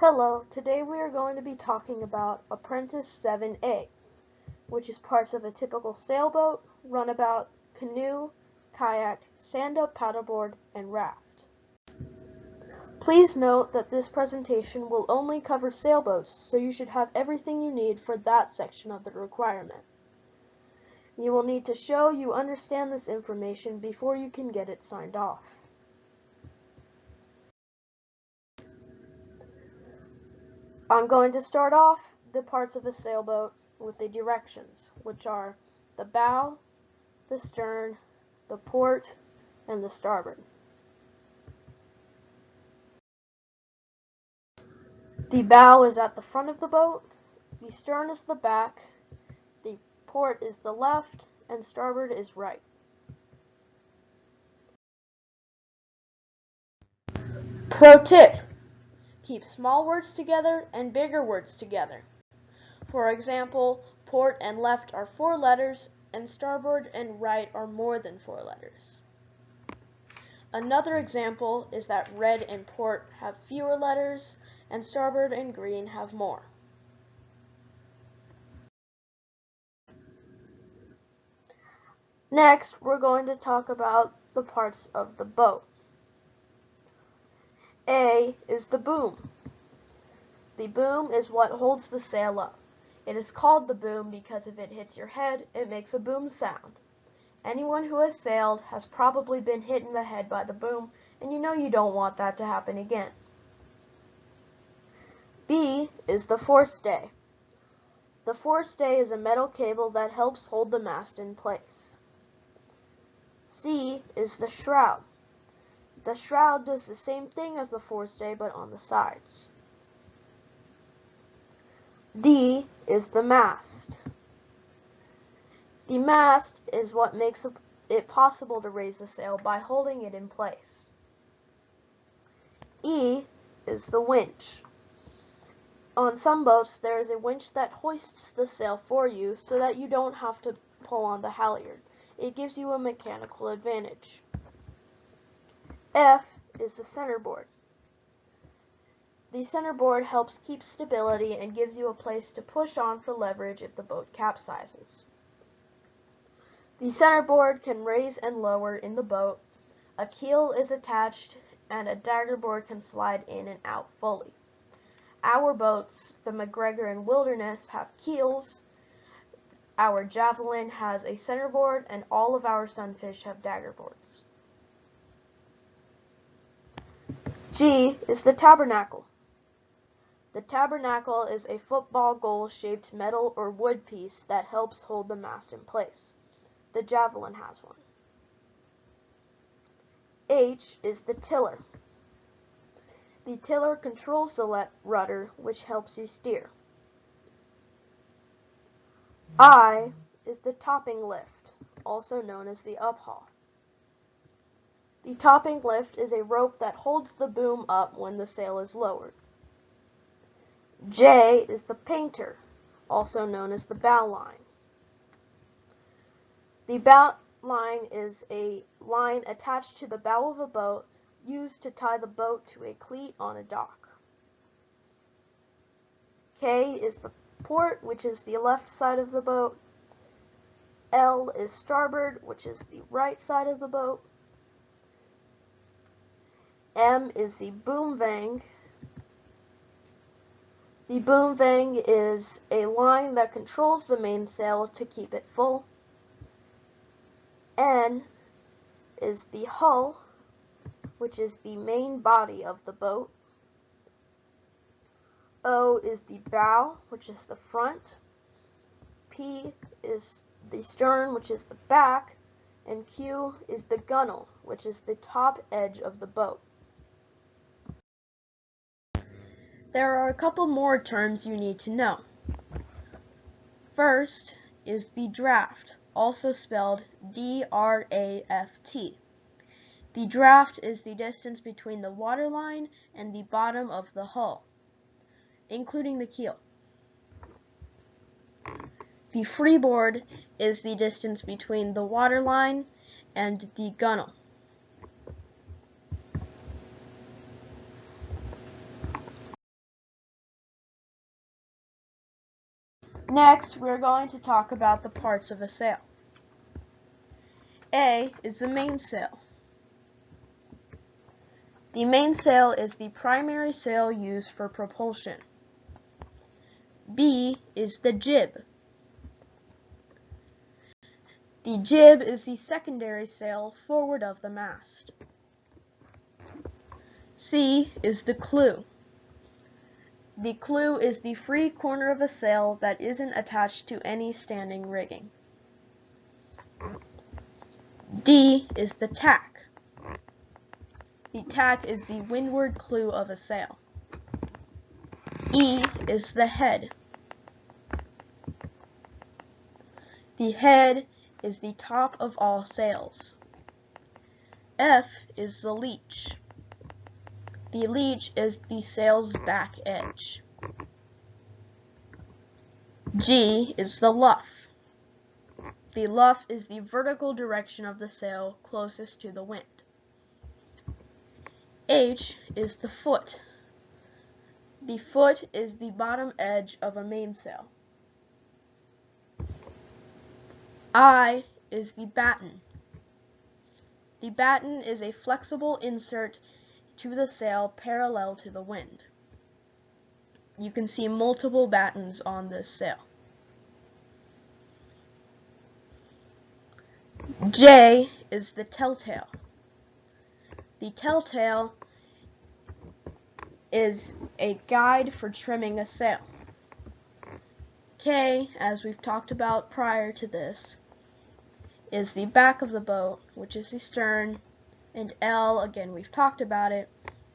Hello, today we are going to be talking about Apprentice 7A, which is parts of a typical sailboat, runabout, canoe, kayak, stand-up paddleboard, and raft. Please note that this presentation will only cover sailboats, so you should have everything you need for that section of the requirement. You will need to show you understand this information before you can get it signed off. I'm going to start off the parts of a sailboat with the directions, which are the bow, the stern, the port, and the starboard. The bow is at the front of the boat, the stern is the back, the port is the left, and starboard is right. Pro tip: keep small words together and bigger words together. For example, port and left are 4 letters, and starboard and right are more than 4 letters. Another example is that red and port have fewer letters, and starboard and green have more. Next, we're going to talk about the parts of the boat. A is the boom. The boom is what holds the sail up. It is called the boom because if it hits your head, it makes a boom sound. Anyone who has sailed has probably been hit in the head by the boom, and you know you don't want that to happen again. B is the forestay. The forestay is a metal cable that helps hold the mast in place. C is the shroud. The shroud does the same thing as the forestay but on the sides. D is the mast. The mast is what makes it possible to raise the sail by holding it in place. E is the winch. On some boats, there is a winch that hoists the sail for you so that you don't have to pull on the halyard. It gives you a mechanical advantage. F is the centerboard. The centerboard helps keep stability and gives you a place to push on for leverage if the boat capsizes. The centerboard can raise and lower in the boat, a keel is attached, and a daggerboard can slide in and out fully. Our boats, the McGregor and Wilderness, have keels, our Javelin has a centerboard, and all of our Sunfish have daggerboards. G is the tabernacle. The tabernacle is a football goal-shaped metal or wood piece that helps hold the mast in place. The Javelin has one. H is the tiller. The tiller controls the rudder, which helps you steer. I is the topping lift, also known as the uphaul. The topping lift is a rope that holds the boom up when the sail is lowered. J is the painter, also known as the bow line. The bow line is a line attached to the bow of a boat used to tie the boat to a cleat on a dock. K is the port, which is the left side of the boat. L is starboard, which is the right side of the boat. M is the boom vang. The boom vang is a line that controls the mainsail to keep it full. N is the hull, which is the main body of the boat. O is the bow, which is the front. P is the stern, which is the back. And Q is the gunwale, which is the top edge of the boat. There are a couple more terms you need to know. First is the draft, also spelled D-R-A-F-T. The draft is the distance between the waterline and the bottom of the hull, including the keel. The freeboard is the distance between the waterline and the gunwale. Next, we're going to talk about the parts of a sail. A is the mainsail. The mainsail is the primary sail used for propulsion. B is the jib. The jib is the secondary sail forward of the mast. C is the clew. The clew is the free corner of a sail that isn't attached to any standing rigging. D is the tack. The tack is the windward clew of a sail. E is the head. The head is the top of all sails. F is the leech. The leech is the sail's back edge. G is the luff. The luff is the vertical direction of the sail closest to the wind. H is the foot. The foot is the bottom edge of a mainsail. I is the batten. The batten is a flexible insert to the sail parallel to the wind. You can see multiple battens on this sail. J is the telltale. The telltale is a guide for trimming a sail. K, as we've talked about prior to this, is the back of the boat, which is the stern, and L, again we've talked about it,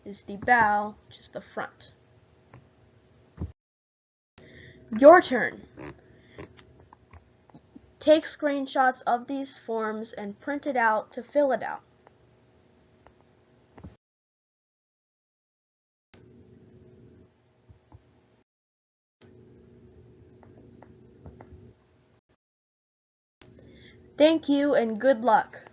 is the bow, which is the front. Your turn. Take screenshots of these forms and print it out to fill it out. Thank you and good luck.